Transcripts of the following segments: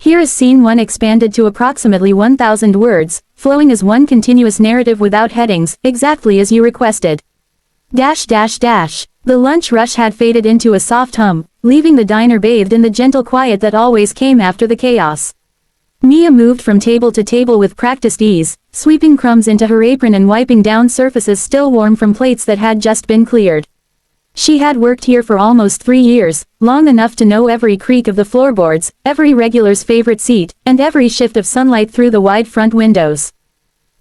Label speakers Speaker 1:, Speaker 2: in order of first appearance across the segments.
Speaker 1: Here is scene 1 expanded to approximately 1,000 words, flowing as one continuous narrative without headings, exactly as you requested. The lunch rush had faded into a soft hum, leaving the diner bathed in the gentle quiet that always came after the chaos. Mia moved from table to table with practiced ease, sweeping crumbs into her apron and wiping down surfaces still warm from plates that had just been cleared. She had worked here for almost 3 years, long enough to know every creak of the floorboards, every regular's favorite seat, and every shift of sunlight through the wide front windows.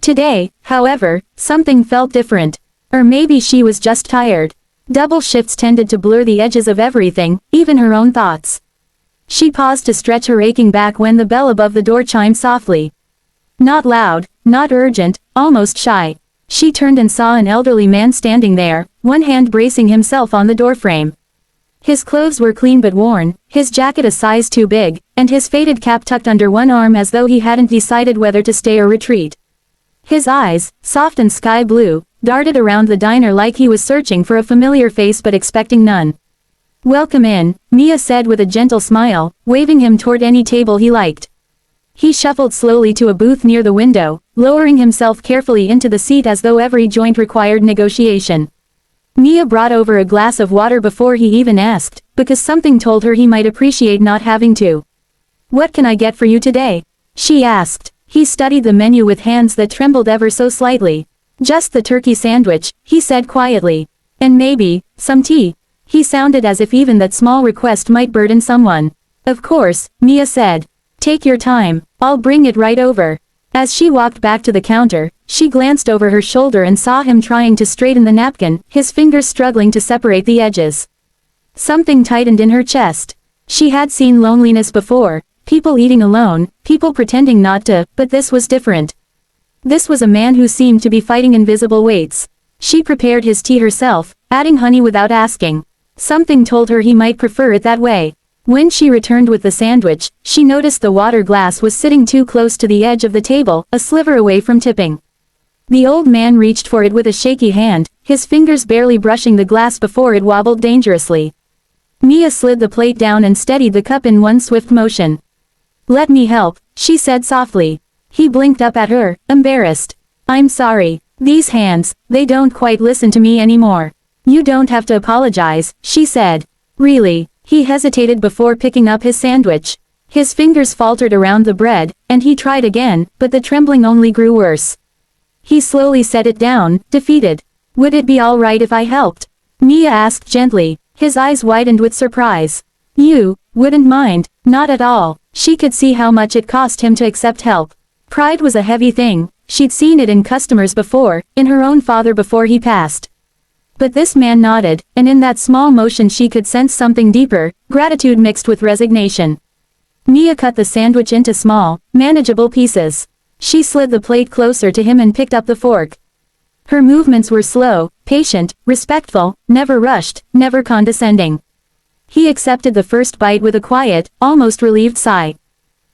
Speaker 1: Today, however, something felt different. Or maybe she was just tired. Double shifts tended to blur the edges of everything, even her own thoughts. She paused to stretch her aching back when the bell above the door chimed softly. Not loud, not urgent, almost shy. She turned and saw an elderly man standing there, one hand bracing himself on the doorframe. His clothes were clean but worn, his jacket a size too big, and his faded cap tucked under one arm as though he hadn't decided whether to stay or retreat. His eyes, soft and sky blue, darted around the diner like he was searching for a familiar face but expecting none. "Welcome in," Mia said with a gentle smile, waving him toward any table he liked. He shuffled slowly to a booth near the window, lowering himself carefully into the seat as though every joint required negotiation. Mia brought over a glass of water before he even asked, because something told her he might appreciate not having to. "What can I get for you today?" she asked. He studied the menu with hands that trembled ever so slightly. "Just the turkey sandwich," he said quietly. "And maybe, some tea." He sounded as if even that small request might burden someone. "Of course," Mia said. "Take your time, I'll bring it right over." As she walked back to the counter, she glanced over her shoulder and saw him trying to straighten the napkin, his fingers struggling to separate the edges. Something tightened in her chest. She had seen loneliness before, people eating alone, people pretending not to, but this was different. This was a man who seemed to be fighting invisible weights. She prepared his tea herself, adding honey without asking. Something told her he might prefer it that way. When she returned with the sandwich, she noticed the water glass was sitting too close to the edge of the table, a sliver away from tipping. The old man reached for it with a shaky hand, his fingers barely brushing the glass before it wobbled dangerously. Mia slid the plate down and steadied the cup in one swift motion. "Let me help," she said softly. He blinked up at her, embarrassed. "I'm sorry. These hands, they don't quite listen to me anymore." "You don't have to apologize," she said. "Really?" He hesitated before picking up his sandwich. His fingers faltered around the bread, and he tried again, but the trembling only grew worse. He slowly set it down, defeated. "Would it be all right if I helped?" Mia asked gently. His eyes widened with surprise. "You wouldn't mind?" "Not at all." She could see how much it cost him to accept help. Pride was a heavy thing, she'd seen it in customers before, in her own father before he passed. But this man nodded, and in that small motion she could sense something deeper, gratitude mixed with resignation. Mia cut the sandwich into small, manageable pieces. She slid the plate closer to him and picked up the fork. Her movements were slow, patient, respectful, never rushed, never condescending. He accepted the first bite with a quiet, almost relieved sigh.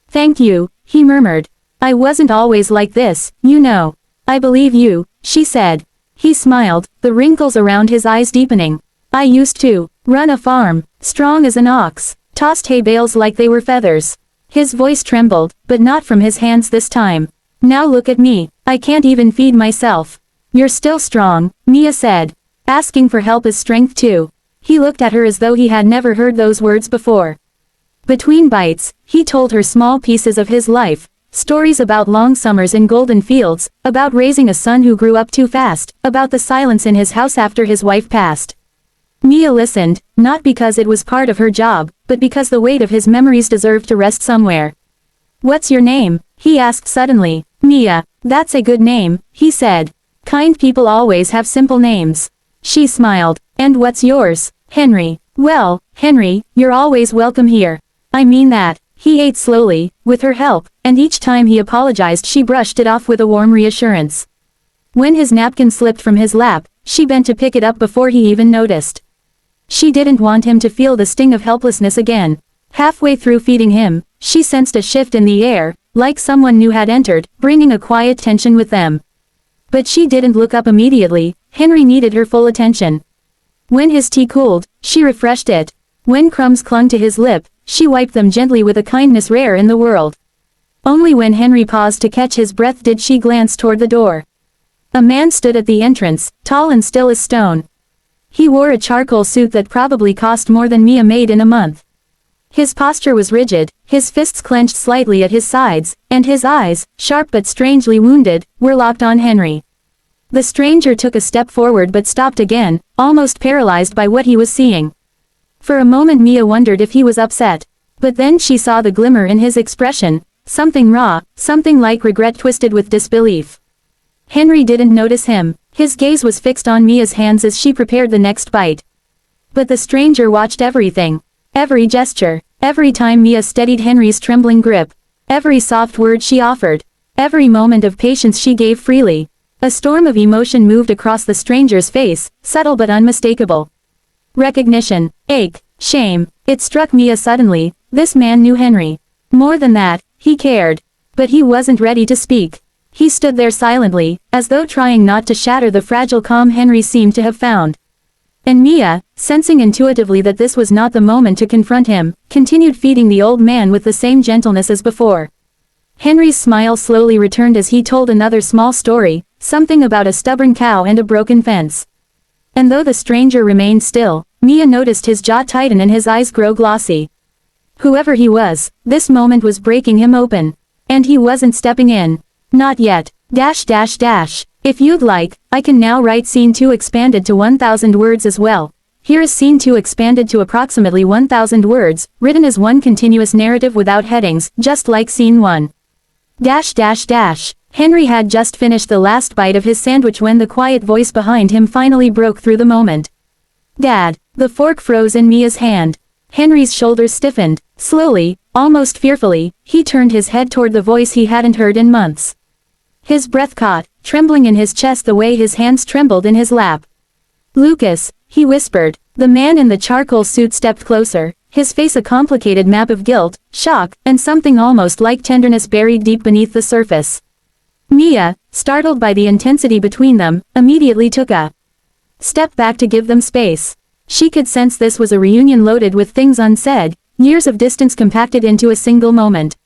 Speaker 1: "Thank you," he murmured. "I wasn't always like this, you know." "I believe you," she said. He smiled, the wrinkles around his eyes deepening. "I used to run a farm, strong as an ox, tossed hay bales like they were feathers." His voice trembled, but not from his hands this time. "Now look at me, I can't even feed myself." "You're still strong," Mia said. "Asking for help is strength too." He looked at her as though he had never heard those words before. Between bites, he told her small pieces of his life. Stories about long summers in golden fields, about raising a son who grew up too fast, about the silence in his house after his wife passed. Mia listened, not because it was part of her job, but because the weight of his memories deserved to rest somewhere. "What's your name?" he asked suddenly. "Mia." "That's a good name," he said. "Kind people always have simple names." She smiled. "And what's yours?" "Henry." "Well, Henry, you're always welcome here." "I mean that." He ate slowly, with her help, and each time he apologized she brushed it off with a warm reassurance. When his napkin slipped from his lap, she bent to pick it up before he even noticed. She didn't want him to feel the sting of helplessness again. Halfway through feeding him, she sensed a shift in the air, like someone new had entered, bringing a quiet tension with them. But she didn't look up immediately. Henry needed her full attention. When his tea cooled, she refreshed it. When crumbs clung to his lip, she wiped them gently with a kindness rare in the world. Only when Henry paused to catch his breath did she glance toward the door. A man stood at the entrance, tall and still as stone. He wore a charcoal suit that probably cost more than Mia made in a month. His posture was rigid, his fists clenched slightly at his sides, and his eyes, sharp but strangely wounded, were locked on Henry. The stranger took a step forward but stopped again, almost paralyzed by what he was seeing. For a moment Mia wondered if he was upset. But then she saw the glimmer in his expression, something raw, something like regret twisted with disbelief. Henry didn't notice him. His gaze was fixed on Mia's hands as she prepared the next bite. But the stranger watched everything. Every gesture, every time Mia steadied Henry's trembling grip, every soft word she offered, every moment of patience she gave freely. A storm of emotion moved across the stranger's face, subtle but unmistakable. Recognition, ache, shame. It struck Mia suddenly, this man knew Henry. More than that, he cared. But he wasn't ready to speak. He stood there silently, as though trying not to shatter the fragile calm Henry seemed to have found. And Mia, sensing intuitively that this was not the moment to confront him, continued feeding the old man with the same gentleness as before. Henry's smile slowly returned as he told another small story, something about a stubborn cow and a broken fence. And though the stranger remained still, Mia noticed his jaw tighten and his eyes grow glossy. Whoever he was, this moment was breaking him open. And he wasn't stepping in. Not yet. If you'd like, I can now write Scene 2 expanded to 1,000 words as well. Here is Scene 2 expanded to approximately 1,000 words, written as one continuous narrative without headings, just like Scene 1. Henry had just finished the last bite of his sandwich when the quiet voice behind him finally broke through the moment. Dad. The fork froze in Mia's hand. Henry's shoulders stiffened. Slowly, almost fearfully, he turned his head toward the voice he hadn't heard in months. His breath caught, trembling in his chest the way his hands trembled in his lap. Lucas, he whispered. The man in the charcoal suit stepped closer, his face a complicated map of guilt, shock, and something almost like tenderness buried deep beneath the surface. Mia, startled by the intensity between them, immediately took a step back to give them space. She could sense this was a reunion loaded with things unsaid, years of distance compacted into a single moment.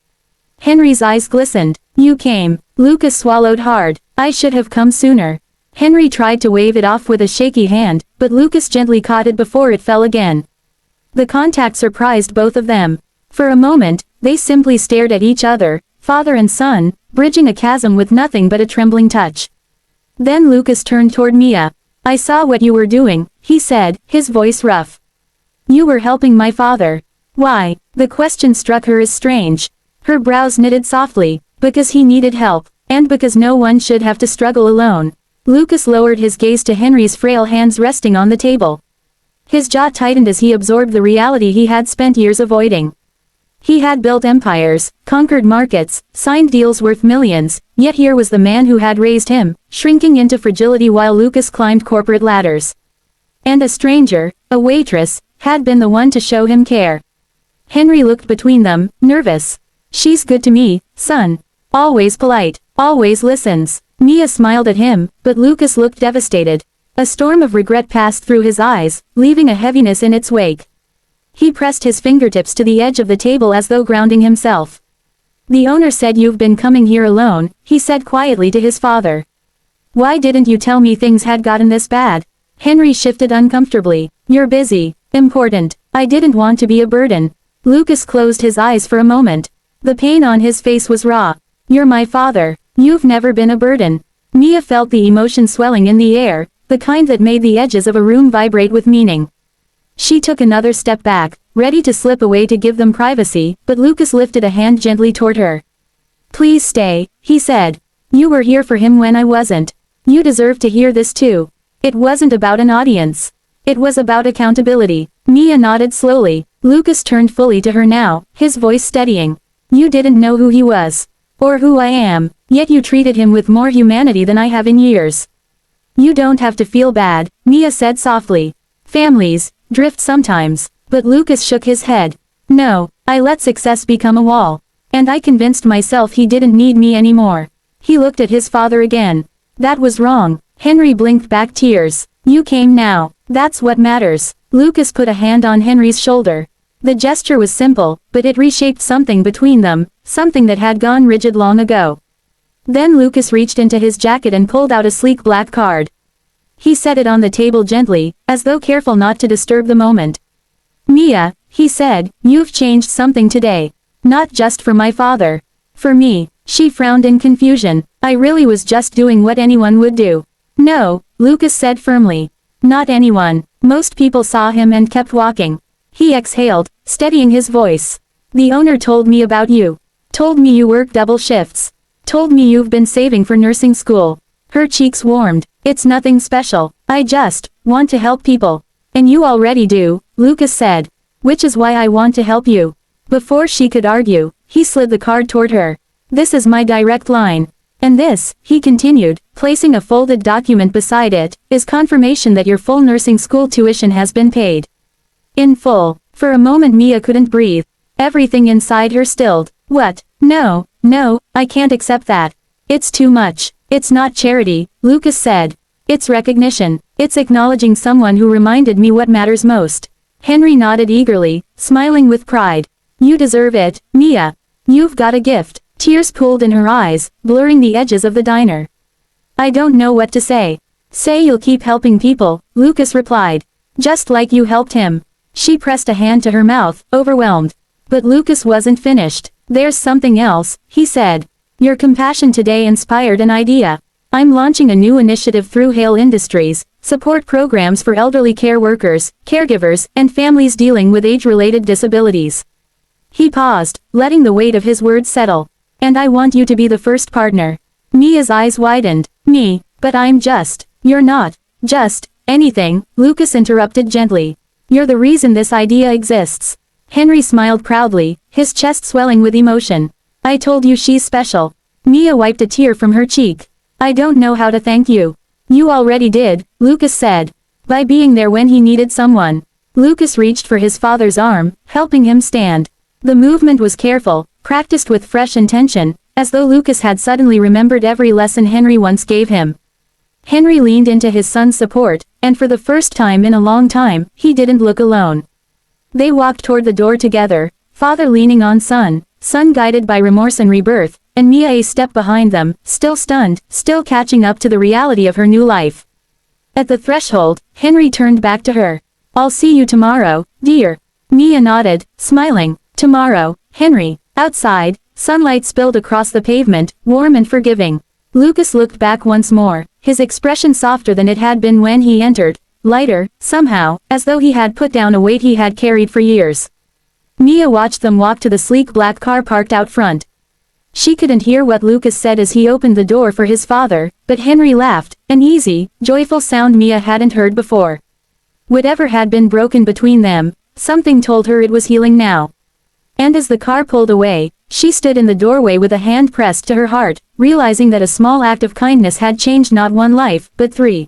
Speaker 1: Henry's eyes glistened. You came. Lucas swallowed hard. I should have come sooner. Henry tried to wave it off with a shaky hand, but Lucas gently caught it before it fell again. The contact surprised both of them. For a moment, they simply stared at each other, father and son, bridging a chasm with nothing but a trembling touch. Then Lucas turned toward Mia. I saw what you were doing, he said, his voice rough. You were helping my father. Why? The question struck her as strange. Her brows knitted softly. Because he needed help, and because no one should have to struggle alone. Lucas lowered his gaze to Henry's frail hands resting on the table. His jaw tightened as he absorbed the reality he had spent years avoiding. He had built empires, conquered markets, signed deals worth millions, yet here was the man who had raised him, shrinking into fragility while Lucas climbed corporate ladders. And a stranger, a waitress, had been the one to show him care. Henry looked between them, nervous. She's good to me, son. Always polite, always listens. Mia smiled at him, but Lucas looked devastated. A storm of regret passed through his eyes, leaving a heaviness in its wake. He pressed his fingertips to the edge of the table as though grounding himself. The owner said you've been coming here alone, he said quietly to his father. Why didn't you tell me things had gotten this bad? Henry shifted uncomfortably. You're busy. Important. I didn't want to be a burden. Lucas closed his eyes for a moment. The pain on his face was raw. You're my father. You've never been a burden. Mia felt the emotion swelling in the air, the kind that made the edges of a room vibrate with meaning. She took another step back, ready to slip away to give them privacy, but Lucas lifted a hand gently toward her. Please stay, he said. You were here for him when I wasn't. You deserve to hear this too. It wasn't about an audience. It was about accountability. Mia nodded slowly. Lucas turned fully to her now, his voice steadying. You didn't know who he was. Or who I am, yet you treated him with more humanity than I have in years. You don't have to feel bad, Mia said softly. Families drift sometimes, but Lucas shook his head. No, I let success become a wall. And I convinced myself he didn't need me anymore. He looked at his father again. That was wrong. Henry blinked back tears. You came now. That's what matters. Lucas put a hand on Henry's shoulder. The gesture was simple, but it reshaped something between them, something that had gone rigid long ago. Then Lucas reached into his jacket and pulled out a sleek black card. He set it on the table gently, as though careful not to disturb the moment. "Mia," he said, "you've changed something today. Not just for my father. For me." She frowned in confusion. "I really was just doing what anyone would do." "No," Lucas said firmly. "Not anyone." Most people saw him and kept walking. He exhaled, steadying his voice. "The owner told me about you. Told me you work double shifts. Told me you've been saving for nursing school." Her cheeks warmed. "It's nothing special. I just want to help people." "And you already do," Lucas said. "Which is why I want to help you." Before she could argue, he slid the card toward her. "This is my direct line. And this," he continued, placing a folded document beside it, "is confirmation that your full nursing school tuition has been paid. In full." For a moment Mia couldn't breathe. Everything inside her stilled. "What? No, no, I can't accept that. It's too much." "It's not charity," Lucas said. "It's recognition. It's acknowledging someone who reminded me what matters most." Henry nodded eagerly, smiling with pride. "You deserve it, Mia. You've got a gift." Tears pooled in her eyes, blurring the edges of the diner. "I don't know what to say." "Say you'll keep helping people," Lucas replied. "Just like you helped him." She pressed a hand to her mouth, overwhelmed. But Lucas wasn't finished. "There's something else," he said. "Your compassion today inspired an idea. I'm launching a new initiative through Hale Industries, support programs for elderly care workers, caregivers, and families dealing with age-related disabilities." He paused, letting the weight of his words settle. "And I want you to be the first partner." Mia's eyes widened. "Me, but you're not, just, anything," Lucas interrupted gently. "You're the reason this idea exists." Henry smiled proudly, his chest swelling with emotion. "I told you she's special." Mia wiped a tear from her cheek. "I don't know how to thank you." "You already did," Lucas said. "By being there when he needed someone." Lucas reached for his father's arm, helping him stand. The movement was careful, practiced with fresh intention, as though Lucas had suddenly remembered every lesson Henry once gave him. Henry leaned into his son's support, and for the first time in a long time, he didn't look alone. They walked toward the door together, father leaning on son guided by remorse and rebirth, and Mia a step behind them, still stunned, still catching up to the reality of her new life. At the threshold, Henry turned back to her. "I'll see you tomorrow, dear." Mia nodded, smiling. "Tomorrow, Henry." Outside, sunlight spilled across the pavement, warm and forgiving. Lucas looked back once more, his expression softer than it had been when he entered, lighter, somehow, as though he had put down a weight he had carried for years. Mia watched them walk to the sleek black car parked out front. She couldn't hear what Lucas said as he opened the door for his father, but Henry laughed, an easy, joyful sound Mia hadn't heard before. Whatever had been broken between them, something told her it was healing now. And as the car pulled away, she stood in the doorway with a hand pressed to her heart, realizing that a small act of kindness had changed not one life, but 3.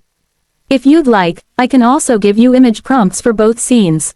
Speaker 1: "If you'd like, I can also give you image prompts for both scenes."